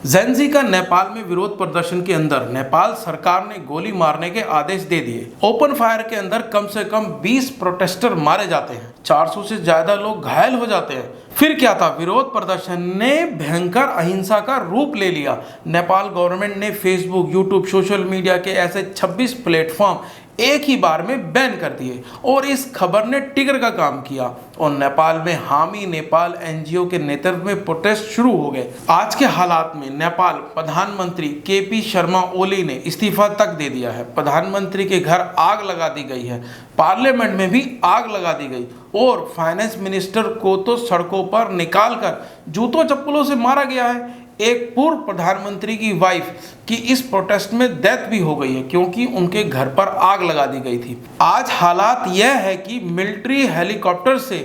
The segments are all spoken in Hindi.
जेंजी का नेपाल में विरोध प्रदर्शन के अंदर नेपाल सरकार ने गोली मारने के आदेश दे दिए। ओपन फायर के अंदर कम से कम 20 प्रोटेस्टर मारे जाते हैं, 400 से ज्यादा लोग घायल हो जाते हैं। फिर क्या था, विरोध प्रदर्शन ने भयंकर अहिंसा का रूप ले लिया। नेपाल गवर्नमेंट ने फेसबुक, यूट्यूब, सोशल मीडिया के ऐसे 26 प्लेटफॉर्म एक ही बार में बैन कर दिए और इस खबर ने ट्रिगर का काम किया और नेपाल में हामी नेपाल एनजीओ के नेतृत्व में प्रोटेस्ट शुरू हो गए। आज के हालात में नेपाल प्रधानमंत्री केपी शर्मा ओली ने इस्तीफा तक दे दिया है। प्रधानमंत्री के घर आग लगा दी गई है, पार्लियामेंट में भी आग लगा दी गई और फाइनेंस मिनिस्टर को तो सड़कों पर निकालकर जूतों चप्पलों से मारा गया है। एक पूर्व प्रधानमंत्री की वाइफ की इस प्रोटेस्ट में डेथ भी हो गई है क्योंकि उनके घर पर आग लगा दी गई थी। आज हालात यह है कि मिलिट्री हेलीकॉप्टर से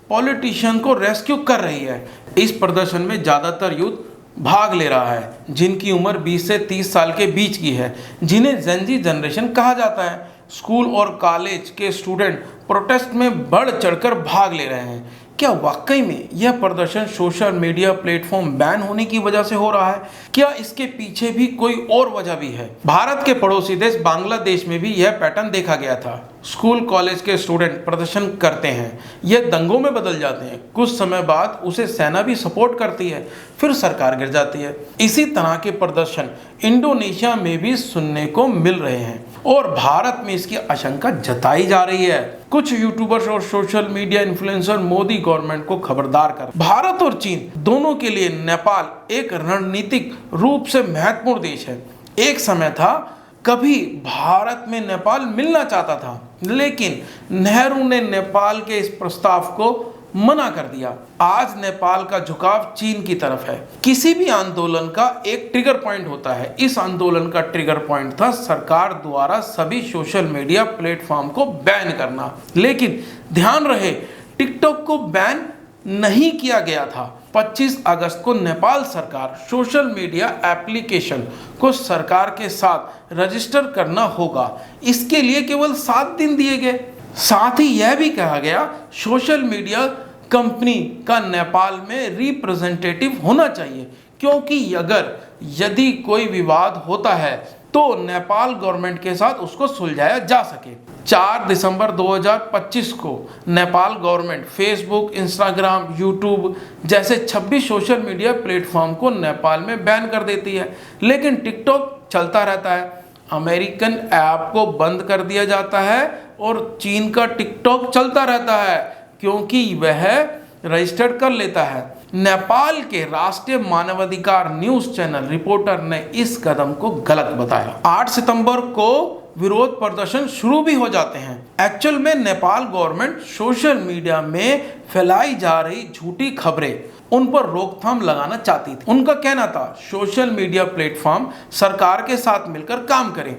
पॉलिटिशियन को रेस्क्यू कर रही है। इस प्रदर्शन में ज़्यादातर यूथ भाग ले रहा है जिनकी उम्र 20 से 30 साल के बीच की है, जिन्हें जेंजी जनरेशन कहा जाता है। स्कूल और कॉलेज के स्टूडेंट प्रोटेस्ट में बढ़ चढ़कर भाग ले रहे हैं। क्या वाकई में यह प्रदर्शन सोशल मीडिया प्लेटफॉर्म बैन होने की वजह से हो रहा है? क्या इसके पीछे भी कोई और वजह भी है? भारत के पड़ोसी देश बांग्लादेश में भी यह पैटर्न देखा गया था। स्कूल कॉलेज के स्टूडेंट प्रदर्शन करते हैं, यह दंगों में बदल जाते हैं। कुछ समय बाद उसे सेना भी सपोर्ट करती है, फिर सरकार गिर जाती है। इसी तरह के प्रदर्शन इंडोनेशिया में भी सुनने को मिल रहे हैं और भारत में इसकी आशंका जताई जा रही है। कुछ यूट्यूबर्स और social media influencer Modi government को खबरदार कर। भारत और चीन दोनों के लिए नेपाल एक रणनीतिक रूप से महत्वपूर्ण देश है। एक समय था कभी भारत में नेपाल मिलना चाहता था, लेकिन नेहरू ने नेपाल के इस प्रस्ताव को मना कर दिया। आज नेपाल का झुकाव चीन की तरफ है। किसी भी आंदोलन का एक ट्रिगर पॉइंट होता है। इस आंदोलन का ट्रिगर पॉइंट था सरकार द्वारा सभी सोशल मीडिया प्लेटफॉर्म को बैन करना। लेकिन ध्यान रहे, टिकटॉक को बैन नहीं किया गया था। 25 अगस्त को नेपाल सरकार सोशल मीडिया एप्लीकेशन को सरकार के साथ रजिस्टर करना होगा। इसके लिए केवल 7 दिन दिए गए। साथ ही यह भी कहा गया सोशल मीडिया कंपनी का नेपाल में रिप्रेजेंटेटिव होना चाहिए, क्योंकि यदि कोई विवाद होता है तो नेपाल गवर्नमेंट के साथ उसको सुलझाया जा सके। 4 दिसंबर 2025 को Nepal government Facebook, Instagram, YouTube जैसे 26 सोशल मीडिया प्लेटफॉर्म को नेपाल में बैन कर देती है, लेकिन टिकटॉक चलता रहता है। अमेरिकन ऐप को बंद कर दिया जाता है और चीन का टिकटॉक चलता रहता है क्योंकि वह रजिस्टर्ड कर लेता है। नेपाल के राष्ट्रीय मानवाधिकार न्यूज चैनल रिपोर्टर ने इस कदम को गलत बताया। 8 सितंबर को विरोध प्रदर्शन शुरू भी हो जाते हैं। एक्चुअल में नेपाल गवर्नमेंट सोशल मीडिया में फैलाई जा रही झूठी खबरें उन पर रोकथाम लगाना चाहती थी। उनका कहना था सोशल मीडिया प्लेटफॉर्म सरकार के साथ मिलकर काम करें।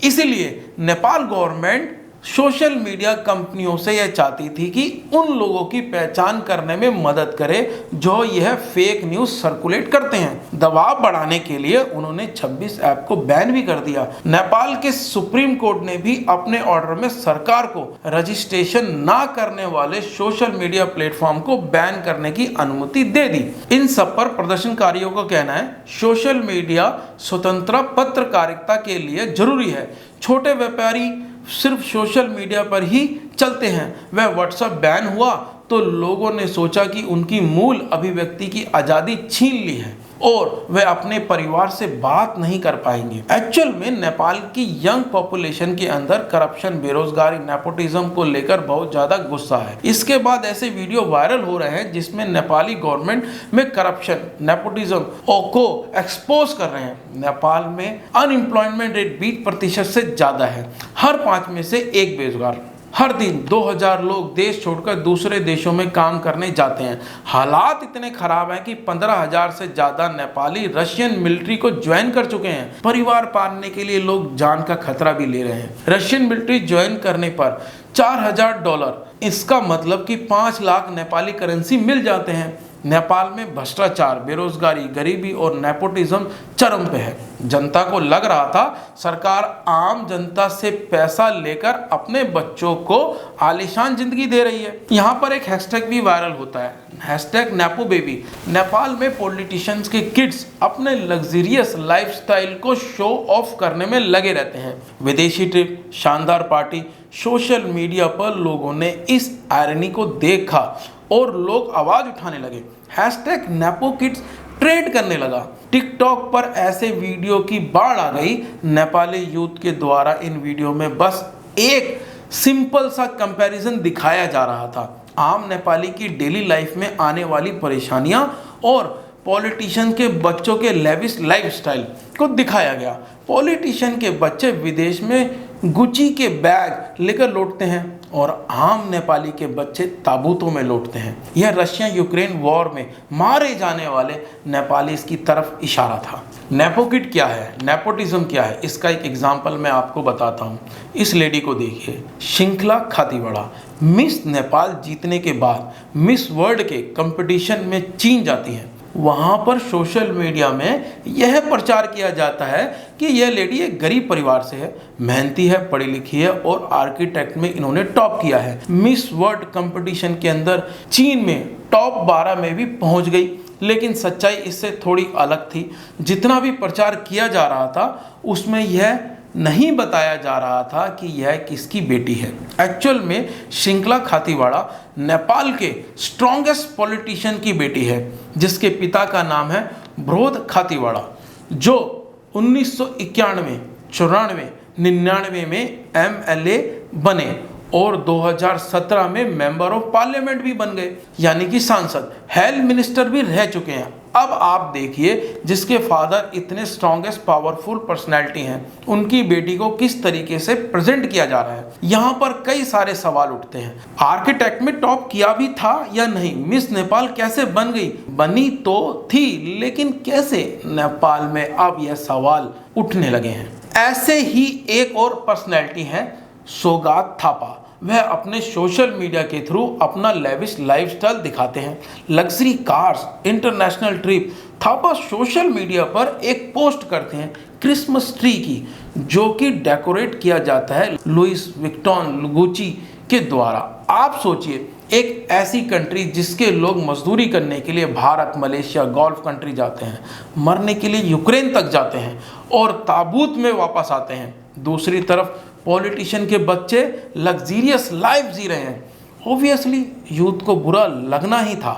इसीलिए नेपाल गवर्नमेंट सोशल मीडिया कंपनियों से यह चाहती थी कि उन लोगों की पहचान करने में मदद करे जो यह फेक न्यूज सर्कुलेट करते हैं। दबाव बढ़ाने के लिए उन्होंने 26 ऐप को बैन भी कर दिया। नेपाल के सुप्रीम कोर्ट ने भी अपने ऑर्डर में सरकार को रजिस्ट्रेशन ना करने वाले सोशल मीडिया प्लेटफॉर्म को बैन करने की अनुमति दे दी। इन सब पर प्रदर्शनकारियों का कहना है सोशल मीडिया स्वतंत्र पत्रकारिता के लिए जरूरी है। छोटे व्यापारी सिर्फ सोशल मीडिया पर ही चलते हैं। वह व्हाट्सएप बैन हुआ तो लोगों ने सोचा कि उनकी मूल अभिव्यक्ति की आज़ादी छीन ली है और वे अपने परिवार से बात नहीं कर पाएंगे। एक्चुअल में नेपाल की यंग पॉपुलेशन के अंदर करप्शन, बेरोजगारी, नेपोटिज्म को लेकर बहुत ज़्यादा गुस्सा है। इसके बाद ऐसे वीडियो वायरल हो रहे हैं जिसमें नेपाली गवर्नमेंट में करप्शन, नेपोटिज्म को एक्सपोज कर रहे हैं। नेपाल में अनएम्प्लॉयमेंट रेट 20% से ज़्यादा है। हर 5 में से 1 बेरोजगार। हर दिन 2000 लोग देश छोड़कर दूसरे देशों में काम करने जाते हैं। हालात इतने खराब हैं कि 15,000 से ज़्यादा नेपाली रशियन मिलिट्री को ज्वाइन कर चुके हैं। परिवार पालने के लिए लोग जान का खतरा भी ले रहे हैं। रशियन मिलिट्री ज्वाइन करने पर $4000, इसका मतलब कि 5 लाख नेपाली करेंसी मिल जाते हैं। नेपाल में भ्रष्टाचार, बेरोजगारी, गरीबी और नेपोटिज्म चरम पे है। जनता को लग रहा था सरकार आम जनता से पैसा लेकर अपने बच्चों को आलीशान जिंदगी दे रही है। यहाँ पर एक हैशटैग भी वायरल होता है, हैशटैग नेपो बेबी। नेपाल में पॉलिटिशियंस के किड्स अपने लग्जरियस लाइफस्टाइल को शो ऑफ करने में लगे रहते हैं। विदेशी ट्रिप, शानदार पार्टी, सोशल मीडिया पर लोगों ने इस आयरनी को देखा और लोग आवाज उठाने लगे। हैशटैग नेपो किड्स ट्रेंड करने लगा। टिकटॉक पर ऐसे वीडियो की बाढ़ आ गई। नेपाली यूथ के द्वारा इन वीडियो में बस एक सिंपल सा कंपैरिजन दिखाया जा रहा था। आम नेपाली की डेली लाइफ में आने वाली परेशानियां और पॉलिटिशियन के बच्चों के लेविश लाइफस्टाइल को दिखाया गया। पॉलिटिशियन के बच्चे विदेश में गुची के बैग लेकर लौटते हैं और आम नेपाली के बच्चे ताबूतों में लौटते हैं। यह रशिया यूक्रेन वॉर में मारे जाने वाले नेपालीज की तरफ इशारा था। नेपो किड क्या है, नेपोटिज्म क्या है, इसका एक एग्जाम्पल मैं आपको बताता हूँ। इस लेडी को देखिए, श्रृंखला खातीवड़ा मिस नेपाल जीतने के बाद मिस वर्ल्ड के कंपटीशन में चीन जाती हैं। वहाँ पर सोशल मीडिया में यह प्रचार किया जाता है कि यह लेडी एक गरीब परिवार से है, मेहनती है, पढ़ी लिखी है और आर्किटेक्ट में इन्होंने टॉप किया है। मिस वर्ल्ड कंपटीशन के अंदर चीन में टॉप 12 में भी पहुँच गई, लेकिन सच्चाई इससे थोड़ी अलग थी। जितना भी प्रचार किया जा रहा था उसमें यह नहीं बताया जा रहा था कि यह किसकी बेटी है। एक्चुअल में श्रृंखला खातीवड़ा नेपाल के स्ट्रॉन्गेस्ट पॉलिटिशियन की बेटी है, जिसके पिता का नाम है ब्रोध खातीवड़ा, जो 1991, 94, 99 में MLA बने और 2017 में मेंबर ऑफ पार्लियामेंट भी बन गए, यानी कि सांसद, हेल्थ मिनिस्टर भी रह चुके हैं। अब आप देखिए, जिसके फादर इतने स्ट्रॉन्गेस्ट पावरफुल पर्सनैलिटी हैं, उनकी बेटी को किस तरीके से प्रेजेंट किया जा रहा है। यहाँ पर कई सारे सवाल उठते हैं। आर्किटेक्ट में टॉप किया भी था या नहीं? मिस नेपाल कैसे बन गई? बनी तो थी, लेकिन कैसे? नेपाल में अब यह सवाल उठने लगे हैं। ऐसे ही एक और पर्सनैलिटी है सौगात थापा। वह अपने सोशल मीडिया के थ्रू अपना लेविश लाइफस्टाइल दिखाते हैं, luxury cars, international trip. Thapa social media पर एक पोस्ट करते हैं क्रिसमस ट्री की, जो कि डेकोरेट किया जाता है लुइस विक्टॉन गुची के द्वारा। आप सोचिए, एक ऐसी कंट्री जिसके लोग मजदूरी करने के लिए भारत, मलेशिया, गल्फ कंट्री जाते हैं, मरने के लिए यूक्रेन तक जाते हैं और ताबूत में वापस आते हैं। दूसरी तरफ पॉलिटिशियन के बच्चे लग्जरियस लाइफ जी रहे हैं। ऑब्वियसली यूथ को बुरा लगना ही था।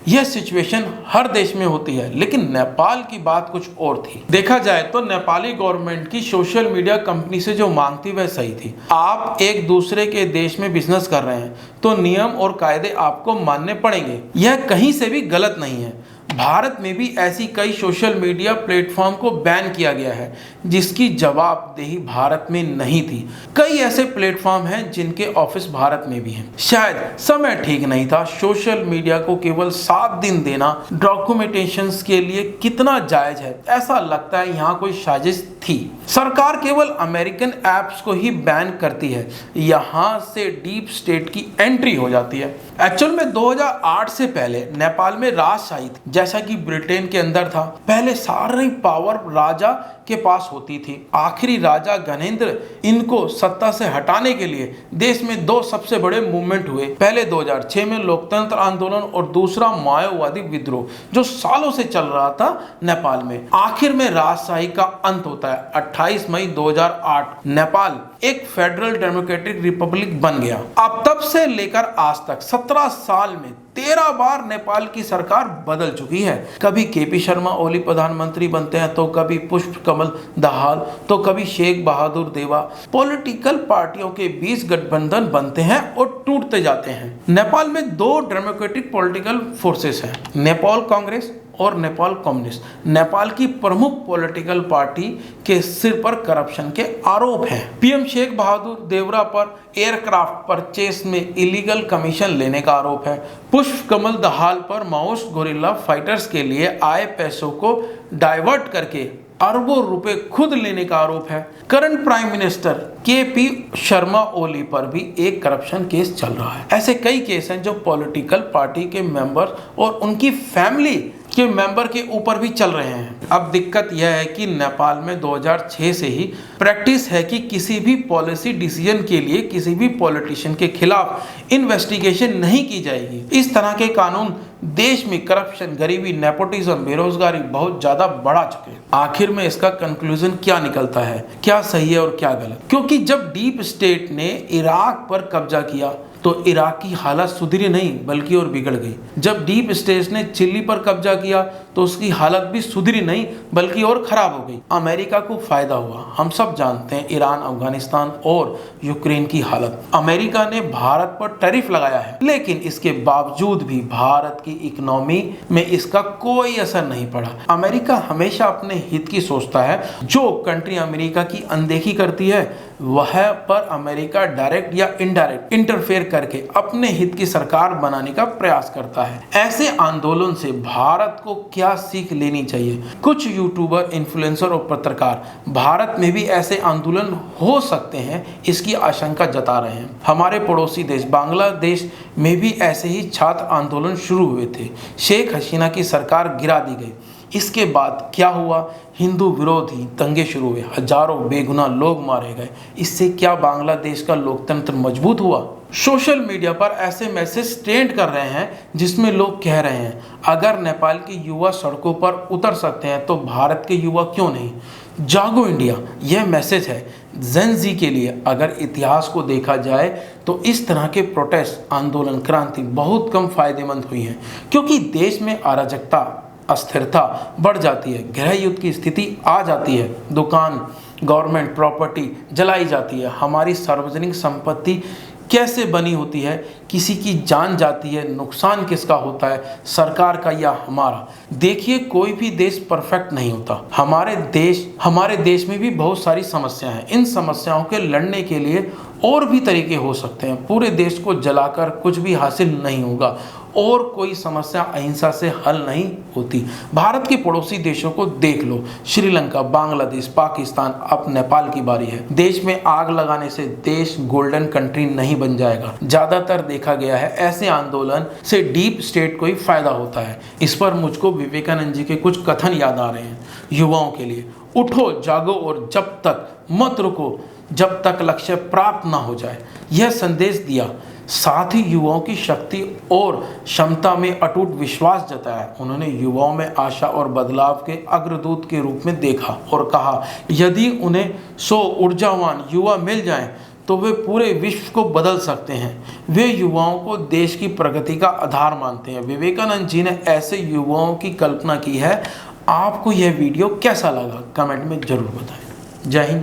यह सिचुएशन हर देश में होती है, लेकिन नेपाल की बात कुछ और थी। देखा जाए तो नेपाली गवर्नमेंट की सोशल मीडिया कंपनी से जो मांग थी वह सही थी। आप एक दूसरे के देश में बिजनेस कर रहे हैं तो नियम और कायदे आपको मानने पड़ेंगे। यह कहीं से भी गलत नहीं है। भारत में भी ऐसी कई सोशल मीडिया प्लेटफॉर्म को बैन किया गया है, जिसकी जवाबदेही भारत में नहीं थी। कई ऐसे प्लेटफॉर्म हैं जिनके ऑफिस भारत में भी हैं। शायद समय ठीक नहीं था। सोशल मीडिया को केवल 7 दिन देना डॉक्यूमेंटेशंस के लिए कितना जायज है? ऐसा लगता है यहाँ कोई साजिश थी। सरकार केवल अमेरिकन ऐप्स को ही बैन करती है, यहाँ से डीप स्टेट की एंट्री हो जाती है। एक्चुअल में 2008 से पहले नेपाल में राजशाही थी, जैसा कि ब्रिटेन के अंदर था। पहले सारी पावर राजा के पास होती थी। आखिरी राजा गणेंद्र इनको सत्ता से हटाने के लिए देश में 2 सबसे बड़े मूवमेंट हुए। पहले 2006 में लोकतंत्र आंदोलन और दूसरा माओवादी विद्रोह, जो सालों से चल रहा था नेपाल में। आखिर में राजशाही का अंत होता है 28 मई 2008। नेपाल एक फेडरल डेमोक्रेटिक रिपब्लिक बन गया। अब तब से लेकर आज तक 17 साल में 13 बार नेपाल की सरकार बदल चुकी है। कभी केपी शर्मा ओली प्रधानमंत्री बनते हैं, तो कभी पुष्प कमल दाहाल, तो कभी शेख बहादुर देवा। पॉलिटिकल पार्टियों के बीच गठबंधन बनते हैं और टूटते जाते हैं। नेपाल में 2 डेमोक्रेटिक पॉलिटिकल फोर्सेस हैं, नेपाल कांग्रेस और नेपाल कम्युनिस्ट। नेपाल की प्रमुख पॉलिटिकल पार्टी के सिर पर करप्शन के आरोप हैं। पीएम शेख बहादुर देवरा पर एयरक्राफ्ट परचेस में इलीगल कमीशन लेने का आरोप है। पुष्प कमल दहाल पर माओइस्ट गोरिल्ला फाइटर्स के लिए आए पैसों को डाइवर्ट करके अरबों रुपए खुद लेने का आरोप है। Current prime minister KP Sharma Oli पर भी एक करप्शन केस चल रहा है। ऐसे कई केस हैं जो पॉलिटिकल पार्टी के मेंबर और उनकी फैमिली के मेंबर के ऊपर भी चल रहे हैं। अब दिक्कत यह है कि नेपाल में 2006 से ही प्रैक्टिस है कि किसी भी पॉलिसी डिसीजन के लिए किसी भी पॉलिटिशियन के खिलाफ इन्वेस्टिगेशन नहीं की जाएगी। इस तरह के कानून देश में करप्शन, गरीबी, नेपोटिज्म, बेरोजगारी बहुत ज्यादा बढ़ा चुके हैं। आखिर में इसका कंक्लूजन क्या निकलता है, क्या सही है और क्या गलत? क्योंकि जब डीप स्टेट ने इराक पर कब्जा किया तो इराक की हालत सुधरी नहीं बल्कि और बिगड़ गई। जब डीप स्टेट ने चिली पर कब्जा किया तो उसकी हालत भी सुधरी नहीं बल्कि और खराब हो गई। अमेरिका को फायदा हुआ। हम सब जानते हैं ईरान, अफगानिस्तान और यूक्रेन की हालत। अमेरिका ने भारत पर टैरिफ लगाया है, लेकिन इसके बावजूद भी भारत की इकोनॉमी में इसका कोई असर नहीं पड़ा। अमेरिका हमेशा अपने हित की सोचता है। जो कंट्री अमेरिका की अनदेखी करती है वह पर अमेरिका डायरेक्ट या इनडायरेक्ट इंटरफेयर करके अपने हित की सरकार बनाने का प्रयास करता है। ऐसे आंदोलन से भारत को क्या सीख लेनी चाहिए? कुछ यूट्यूबर, इन्फ्लुएंसर और पत्रकार भारत में भी ऐसे आंदोलन हो सकते हैं इसकी आशंका जता रहे हैं। हमारे पड़ोसी देश बांग्लादेश में भी ऐसे ही छात्र आंदोलन शुरू हुए थे। शेख हसीना की सरकार गिरा दी गई। इसके बाद क्या हुआ? हिंदू विरोधी दंगे शुरू हुए, हजारों बेगुनाह लोग मारे गए। इससे क्या बांग्लादेश का लोकतंत्र मजबूत हुआ? सोशल मीडिया पर ऐसे मैसेज ट्रेंड कर रहे हैं जिसमें लोग कह रहे हैं अगर नेपाल के युवा सड़कों पर उतर सकते हैं तो भारत के युवा क्यों नहीं? जागो इंडिया, यह मैसेज है जेन ज़ी के लिए। अगर इतिहास को देखा जाए तो इस तरह के प्रोटेस्ट, आंदोलन, क्रांति बहुत कम फायदेमंद हुई हैं, क्योंकि देश में अराजकता, अस्थिरता बढ़ जाती है, गृह युद्ध की स्थिति आ जाती है, दुकान, गवर्नमेंट प्रॉपर्टी जलाई जाती है, हमारी सार्वजनिक संपत्ति कैसे बनी होती है, किसी की जान जाती है, नुकसान किसका होता है, सरकार का या हमारा? देखिए, कोई भी देश परफेक्ट नहीं होता। हमारे देश में भी बहुत सारी समस्याएं हैं। इन समस्याओं के लड़ने के लिए और भी तरीके हो सकते हैं। पूरे देश को जलाकर कुछ भी हासिल नहीं होगा और कोई समस्या अहिंसा से हल नहीं होती। भारत के पड़ोसी देशों को देख लो, श्रीलंका, बांग्लादेश, पाकिस्तान, अब नेपाल की बारी है। देश में आग लगाने से देश गोल्डन कंट्री नहीं बन जाएगा। ज्यादातर देखा गया है ऐसे आंदोलन से डीप स्टेट को ही फायदा होता है। इस पर मुझको विवेकानंद जी के कुछ कथन याद आ रहे हैं युवाओं के लिए। उठो, जागो और जब तक मत रुको जब तक लक्ष्य प्राप्त ना हो जाए, यह संदेश दिया। साथ ही युवाओं की शक्ति और क्षमता में अटूट विश्वास जताया। उन्होंने युवाओं में आशा और बदलाव के अग्रदूत के रूप में देखा और कहा यदि उन्हें 100 ऊर्जावान युवा मिल जाएं तो वे पूरे विश्व को बदल सकते हैं। वे युवाओं को देश की प्रगति का आधार मानते हैं। विवेकानंद जी ने ऐसे युवाओं की कल्पना की है। आपको यह वीडियो कैसा लगा कमेंट में जरूर बताएं। जय हिंद।